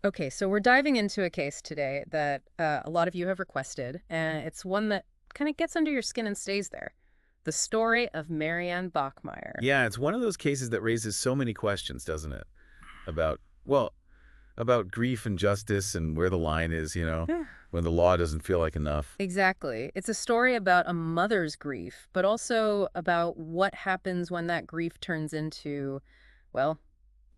Okay, so we're diving into a case today that a lot of you have requested, and it's one that kind of gets under your skin and stays there. The story of Marianne Bachmeier. Yeah, it's one of those cases that raises so many questions, doesn't it? About, well, about grief and justice and where the line is, Yeah. when the law doesn't feel like enough. Exactly. It's a story about a mother's grief, but also about what happens when that grief turns into, well,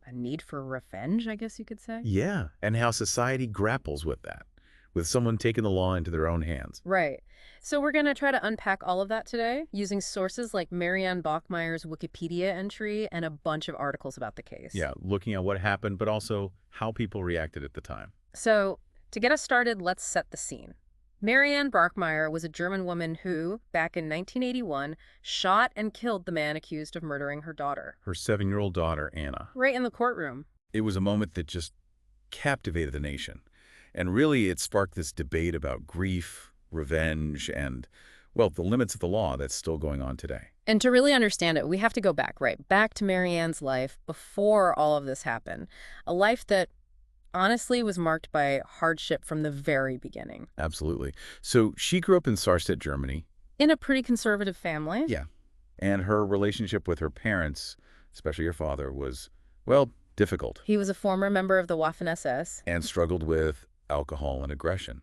a need for revenge, I guess you could say. Yeah, and how society grapples with that, with someone taking the law into their own hands. Right. So we're going to try to unpack all of that today using sources like Marianne Bachmeier's Wikipedia entry and a bunch of articles about the case. Yeah, looking at what happened, but also how people reacted at the time. So to get us started, let's set the scene. Marianne Bachmeier was a German woman who, back in 1981, shot and killed the man accused of murdering her daughter. Her 7-year-old daughter, Anna. Right in the courtroom. It was a moment that just captivated the nation. And really, it sparked this debate about grief, revenge, and, well, the limits of the law that's still going on today. And to really understand it, we have to go back, right? Back to Marianne's life before all of this happened. A life that honestly was marked by hardship from the very beginning. Absolutely. So she grew up in Sarstedt, Germany. In a pretty conservative family. Yeah. And her relationship with her parents, especially her father, was, well, difficult He was a former member of the Waffen-SS. and struggled with alcohol and aggression.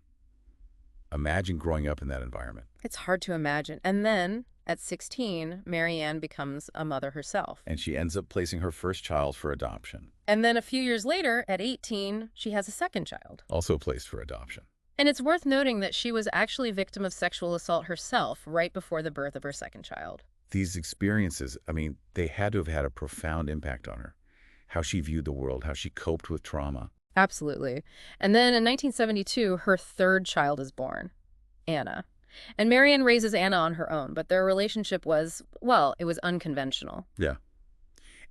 Imagine growing up in that environment. It's hard to imagine. And then, at 16, Marianne becomes a mother herself. And she ends up placing her first child for adoption, And then a few years later, at 18, she has a second child. also placed for adoption. And it's worth noting that she was actually a victim of sexual assault herself right before the birth of her second child. These experiences, I mean, they had to have had a profound impact on her. How she viewed the world, how she coped with trauma. Absolutely. And then in 1972, her third child is born, Anna. And Marianne raises Anna on her own, but their relationship was, well, it was unconventional. Yeah.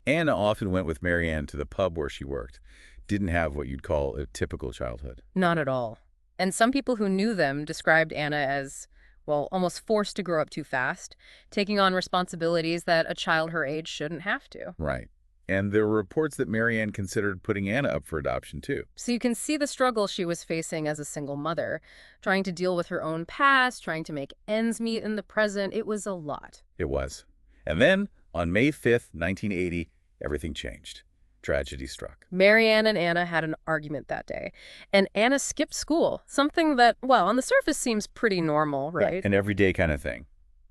Anna often went with Marianne to the pub where she worked. Didn't have what you'd call a typical childhood. Not at all. And some people who knew them described Anna as, well, almost forced to grow up too fast, taking on responsibilities that a child her age shouldn't have to. Right. And there were reports that Marianne considered putting Anna up for adoption, too. So you can see the struggle she was facing as a single mother, trying to deal with her own past, trying to make ends meet in the present. It was a lot. It was. And then, on May 5th, 1980, everything changed. Tragedy struck. Marianne and Anna had an argument that day, and Anna skipped school, something that, well, on the surface seems pretty normal, right? An everyday kind of thing.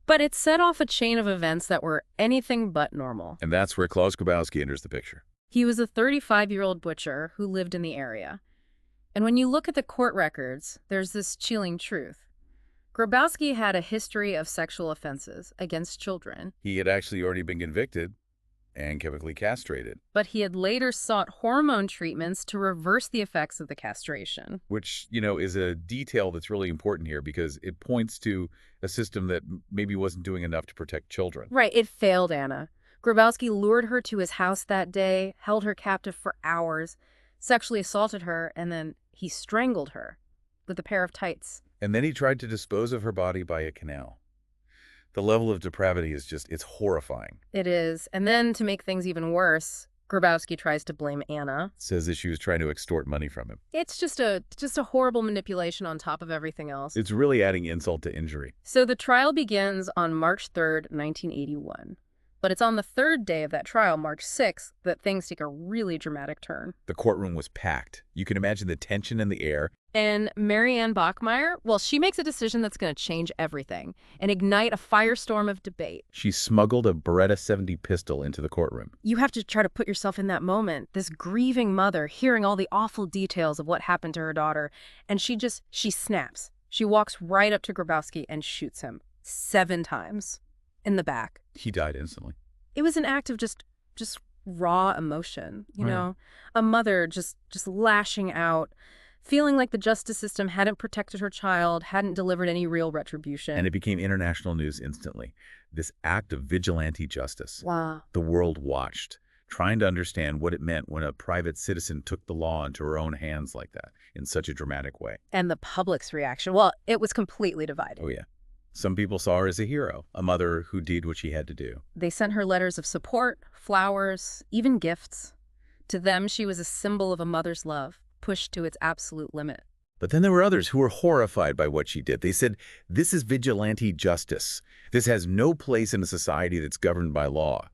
But it set off a chain of events that were anything but normal. And that's where Klaus Grabowski enters the picture. He was a 35-year-old butcher who lived in the area. And when you look at the court records, there's this chilling truth. Grabowski had a history of sexual offenses against children, He had actually already been convicted and chemically castrated, but he had later sought hormone treatments to reverse the effects of the castration. which, is a detail that's really important here because it points to a system that maybe wasn't doing enough to protect children. Right, it failed Anna. Grabowski lured her to his house that day, held her captive for hours, sexually assaulted her, and then he strangled her with a pair of tights. And then he tried to dispose of her body by a canal. The level of depravity is it's horrifying. It is. And then to make things even worse, Grabowski tries to blame Anna. Says that she was trying to extort money from him. It's just a horrible manipulation on top of everything else. It's really adding insult to injury. So the trial begins on March 3rd, 1981. But it's on the third day of that trial, March 6th, that things take a really dramatic turn. The courtroom was packed. You can imagine the tension in the air. And Marianne Bachmeier, well, she makes a decision that's going to change everything and ignite a firestorm of debate. She smuggled a Beretta 70 pistol into the courtroom. You have to try to put yourself in that moment, this grieving mother hearing all the awful details of what happened to her daughter, and she snaps. She walks right up to Grabowski and shoots him 7 times in the back. He died instantly. It was an act of just raw emotion, you Right. know, a mother just lashing out, feeling like the justice system hadn't protected her child, hadn't delivered any real retribution. And it became international news instantly. This act of vigilante justice. Wow. The world watched, trying to understand what it meant when a private citizen took the law into her own hands like that, in such a dramatic way. And the public's reaction, well, it was completely divided. Oh, yeah. Some people saw her as a hero, a mother who did what she had to do. They sent her letters of support, flowers, even gifts. To them, she was a symbol of a mother's love. pushed to its absolute limit. But then there were others who were horrified by what she did. They said, this is vigilante justice. This has no place in a society that's governed by law.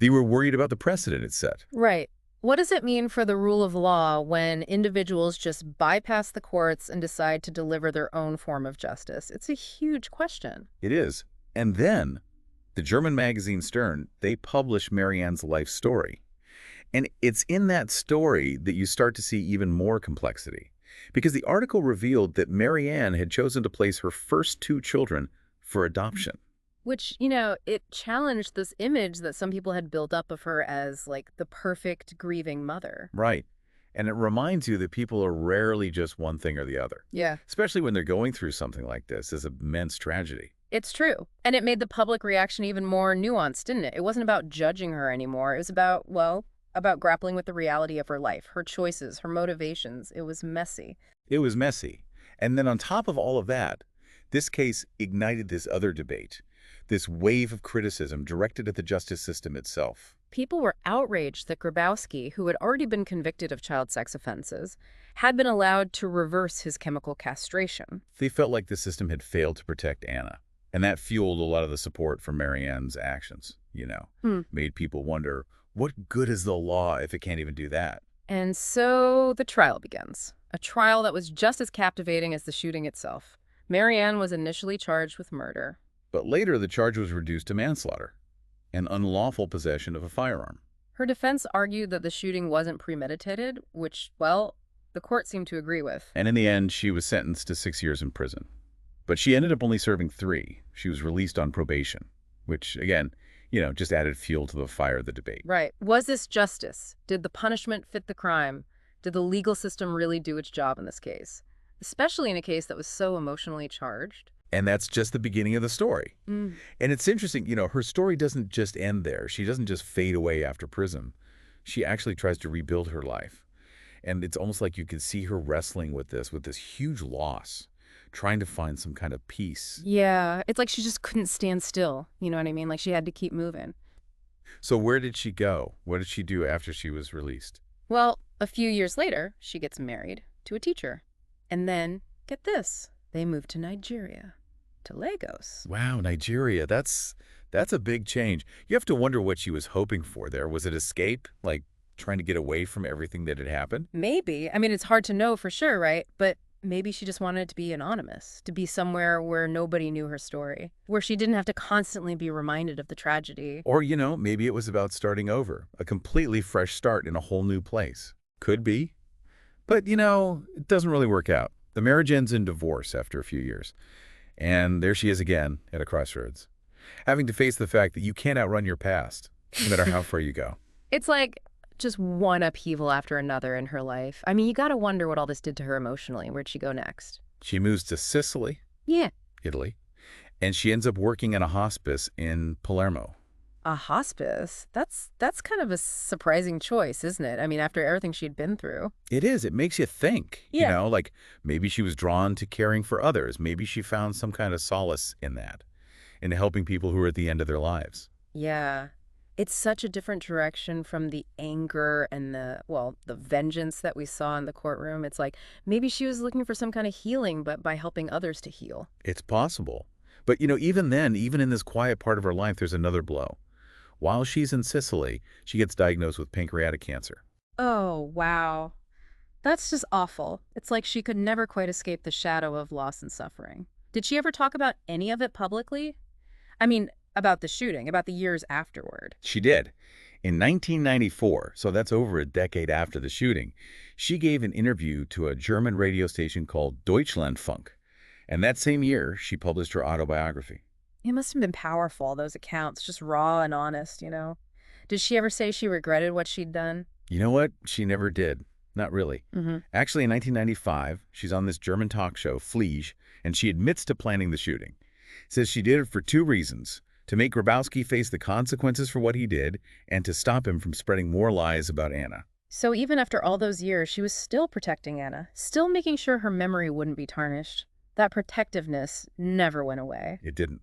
They were worried about the precedent it set. Right. What does it mean for the rule of law when individuals just bypass the courts and decide to deliver their own form of justice? It's a huge question. It is. And then, the German magazine Stern, they published Marianne's life story. And it's in that story that you start to see even more complexity. Because the article revealed that Marianne had chosen to place her first two children for adoption. Which, it challenged this image that some people had built up of her as, like, the perfect grieving mother. Right. And it reminds you that people are rarely just one thing or the other. Yeah. Especially when they're going through something like this as immense tragedy. It's true. And it made the public reaction even more nuanced, didn't it? It wasn't about judging her anymore. It was about grappling with the reality of her life, her choices, her motivations. It was messy. It was messy. And then on top of all of that, this case ignited this other debate, this wave of criticism directed at the justice system itself. People were outraged that Grabowski, who had already been convicted of child sex offenses, had been allowed to reverse his chemical castration. They felt like the system had failed to protect Anna. And that fueled a lot of the support for Marianne's actions, Made people wonder, what good is the law if it can't even do that? And so the trial begins. A trial that was just as captivating as the shooting itself. Marianne was initially charged with murder. But later, the charge was reduced to manslaughter and unlawful possession of a firearm. Her defense argued that the shooting wasn't premeditated, which, well, the court seemed to agree with. And in the end, she was sentenced to 6 years in prison. But she ended up only serving 3. She was released on probation, which, again, just added fuel to the fire of the debate. Right. Was this justice? Did the punishment fit the crime? Did the legal system really do its job in this case? Especially in a case that was so emotionally charged. And that's just the beginning of the story. Mm. And it's interesting, her story doesn't just end there. She doesn't just fade away after prison. She actually tries to rebuild her life. And it's almost like you can see her wrestling with this huge loss, trying to find some kind of peace. Yeah, it's like she just couldn't stand still. You know what I mean? Like she had to keep moving. So where did she go? What did she do after she was released? Well, a few years later, she gets married to a teacher. And then, get this, they moved to Nigeria, to Lagos. Wow, Nigeria, that's a big change. You have to wonder what she was hoping for there. Was it escape, like trying to get away from everything that had happened? Maybe. I mean, it's hard to know for sure, right? But maybe she just wanted to be anonymous, to be somewhere where nobody knew her story, where she didn't have to constantly be reminded of the tragedy. Or, maybe it was about starting over, a completely fresh start in a whole new place. Could be. But, it doesn't really work out. The marriage ends in divorce after a few years. And there she is again at a crossroads, having to face the fact that you can't outrun your past, no matter how far you go. It's like just one upheaval after another in her life. I mean, you got to wonder what all this did to her emotionally. Where'd she go next? She moves to Sicily, Yeah. Italy, and she ends up working in a hospice in Palermo. A hospice? That's kind of a surprising choice, isn't it? I mean, after everything she'd been through. It is. It makes you think, Yeah. like maybe she was drawn to caring for others. Maybe she found some kind of solace in that, in helping people who are at the end of their lives. Yeah. It's such a different direction from the anger and the vengeance that we saw in the courtroom. It's like maybe she was looking for some kind of healing, but by helping others to heal. It's possible. But, even then, even in this quiet part of her life, there's another blow. While she's in Sicily, she gets diagnosed with pancreatic cancer. Oh, wow. That's just awful. It's like she could never quite escape the shadow of loss and suffering. Did she ever talk about any of it publicly? I mean, about the shooting, about the years afterward. She did. In 1994, so that's over a decade after the shooting, she gave an interview to a German radio station called Deutschlandfunk. And that same year, she published her autobiography. It must have been powerful, those accounts, just raw and honest, Did she ever say she regretted what she'd done? You know what? She never did. Not really. Mm-hmm. Actually, in 1995, she's on this German talk show, Fliege, and she admits to planning the shooting. Says she did it for 2 reasons: to make Grabowski face the consequences for what he did, and to stop him from spreading more lies about Anna. So even after all those years, she was still protecting Anna, still making sure her memory wouldn't be tarnished. That protectiveness never went away. It didn't.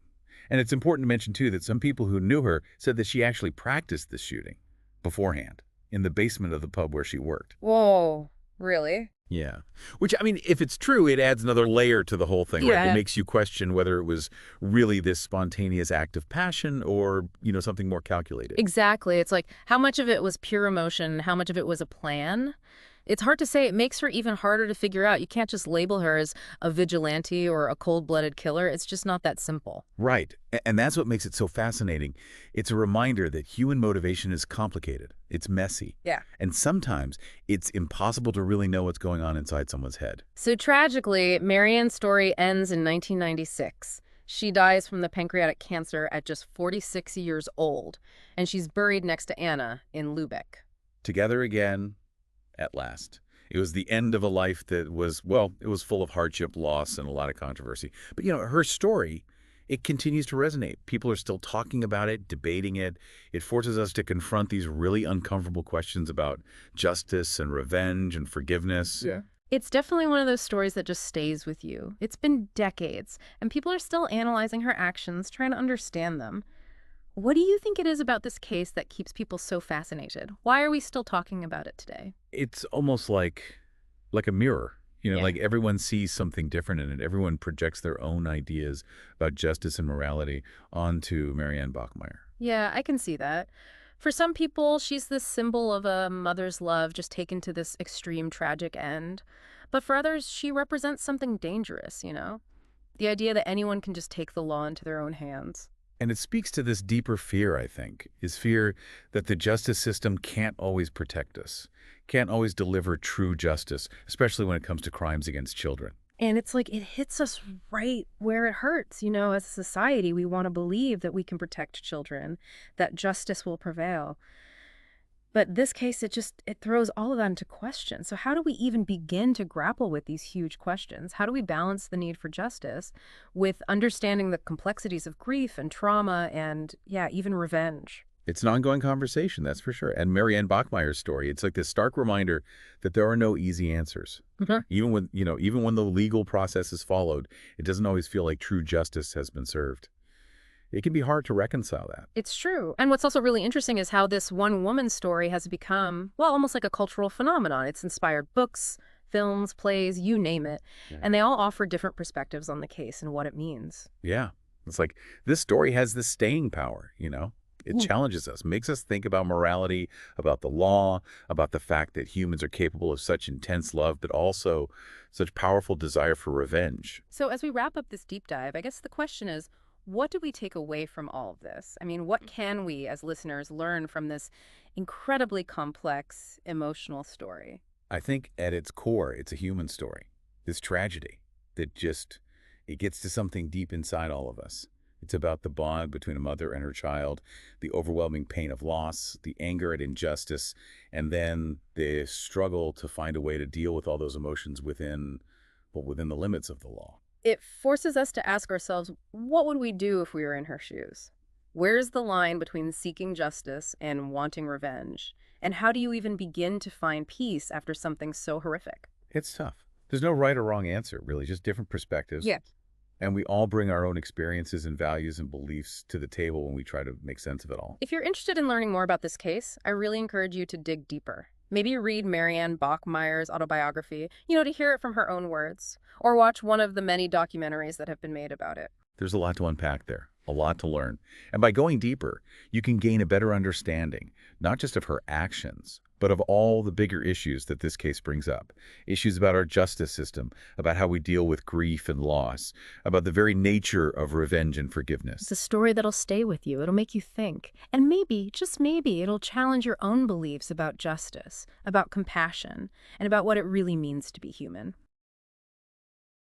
And it's important to mention, too, that some people who knew her said that she actually practiced this shooting beforehand in the basement of the pub where she worked. Whoa, really? Yeah. Which, I mean, if it's true, it adds another layer to the whole thing, right? It Yeah. makes you question whether it was really this spontaneous act of passion or, something more calculated. Exactly. It's like how much of it was pure emotion, how much of it was a plan. It's hard to say. It makes her even harder to figure out. You can't just label her as a vigilante or a cold-blooded killer. It's just not that simple. Right. And that's what makes it so fascinating. It's a reminder that human motivation is complicated. It's messy. Yeah. And sometimes it's impossible to really know what's going on inside someone's head. So tragically, Marianne's story ends in 1996. She dies from the pancreatic cancer at just 46 years old, and she's buried next to Anna in Lubeck. Together again, at last. It was the end of a life that was, well, it was full of hardship, loss, and a lot of controversy. But, her story, it continues to resonate. People are still talking about it, debating it. It forces us to confront these really uncomfortable questions about justice and revenge and forgiveness. Yeah. It's definitely one of those stories that just stays with you. It's been decades, and people are still analyzing her actions, trying to understand them. What do you think it is about this case that keeps people so fascinated? Why are we still talking about it today? It's almost like a mirror. Yeah. Like everyone sees something different in it. Everyone projects their own ideas about justice and morality onto Marianne Bachmeier. Yeah, I can see that. For some people, she's this symbol of a mother's love just taken to this extreme tragic end. But for others, she represents something dangerous. The idea that anyone can just take the law into their own hands. And it speaks to this deeper fear, I think, is fear that the justice system can't always protect us, can't always deliver true justice, especially when it comes to crimes against children. And it's like it hits us right where it hurts. As a society, we want to believe that we can protect children, that justice will prevail. But this case, it throws all of that into question. So how do we even begin to grapple with these huge questions? How do we balance the need for justice with understanding the complexities of grief and trauma and, yeah, even revenge? It's an ongoing conversation, that's for sure. And Marianne Bachmeier's story, it's like this stark reminder that there are no easy answers. Mhm. Even when the legal process is followed, it doesn't always feel like true justice has been served. It can be hard to reconcile that. It's true. And what's also really interesting is how this one woman's story has become, well, almost like a cultural phenomenon. It's inspired books, films, plays, you name it. Yeah. And they all offer different perspectives on the case and what it means. Yeah. It's like this story has this staying power. It Ooh. challenges us, makes us think about morality, about the law, about the fact that humans are capable of such intense love, but also such powerful desire for revenge. So as we wrap up this deep dive, I guess the question is, what do we take away from all of this? I mean, what can we as listeners learn from this incredibly complex emotional story? I think at its core, it's a human story, this tragedy that it gets to something deep inside all of us. It's about the bond between a mother and her child, the overwhelming pain of loss, the anger at injustice, and then the struggle to find a way to deal with all those emotions within the limits of the law. It forces us to ask ourselves, what would we do if we were in her shoes? Where's the line between seeking justice and wanting revenge? And how do you even begin to find peace after something so horrific? It's tough. There's no right or wrong answer, really, just different perspectives. Yeah. And we all bring our own experiences and values and beliefs to the table when we try to make sense of it all. If you're interested in learning more about this case, I really encourage you to dig deeper. Maybe read Marianne Bachmeier's autobiography, to hear it from her own words, or watch one of the many documentaries that have been made about it. There's a lot to unpack there, a lot to learn. And by going deeper, you can gain a better understanding, not just of her actions, but of all the bigger issues that this case brings up. Issues about our justice system, about how we deal with grief and loss, about the very nature of revenge and forgiveness. It's a story that'll stay with you. It'll make you think. And maybe, just maybe, it'll challenge your own beliefs about justice, about compassion, and about what it really means to be human.